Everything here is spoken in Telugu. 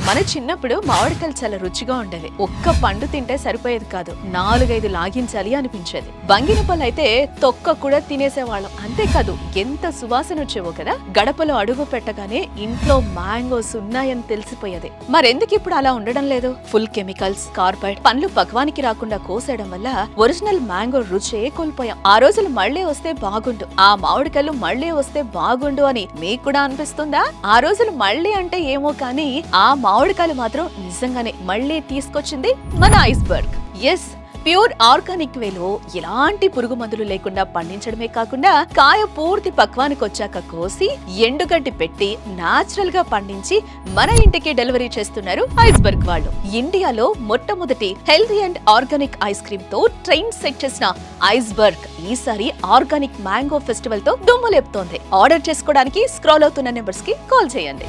మన చిన్నప్పుడు మామిడికాయలు చాలా రుచిగా ఉండేవి. ఒక్క పండు తింటే సరిపోయేది కాదు, 4-5 లాగించాలి అనిపించేది. బంగినపల్లి అయితే తొక్క కూడా తినేసేవాళ్ళం. అంతేకాదు ఎంత సువాసన వచ్చేవో కదా. గడపలో అడుగు పెట్టగానే ఇంట్లో మ్యాంగోస్ ఉన్నాయని తెలిసిపోయేది. మరెందుకు ఇప్పుడు అలా ఉండడం లేదు? ఫుల్ కెమికల్స్, కార్బైడ్, పండ్లు పక్వానికి రాకుండా కోసేయడం వల్ల ఒరిజినల్ మ్యాంగో రుచే కోల్పోయాం. ఆ రోజులు మళ్లీ వస్తే బాగుండు, ఆ మామిడికాయలు మళ్లీ వస్తే బాగుండు అని మీకు కూడా అనిపిస్తుందా? ఆ రోజులు మళ్లీ అంటే ఏమో కానీ ఆ మామిడికాయలు మాత్రం నిజంగానే మళ్లీ తీసుకొచ్చింది మన ఐస్బర్గ్. ఎస్, ప్యూర్ ఆర్గానిక్ వేలో ఎలాంటి పురుగు మందులు లేకుండా పండించడమే కాకుండా కాయ పూర్తి పక్వానికి వచ్చాక కోసి ఎండుగడ్డి పెట్టి నాచురల్ గా పండించి మన ఇంటికి డెలివరీ చేస్తున్నారు ఐస్బర్గ్ వాళ్ళు. ఇండియాలో మొట్టమొదటి healthy and organic ice cream తో ట్రెండ్ సెట్ చేసిన ఐస్బర్గ్ ఈసారి ఆర్గానిక్ మ్యాంగో ఫెస్టివల్ తో దుమ్ము లేపుతోంది. ఆర్డర్ చేసుకోవడానికి స్క్రాల్ అవుతున్న నెంబర్స్ కి కాల్ చేయండి.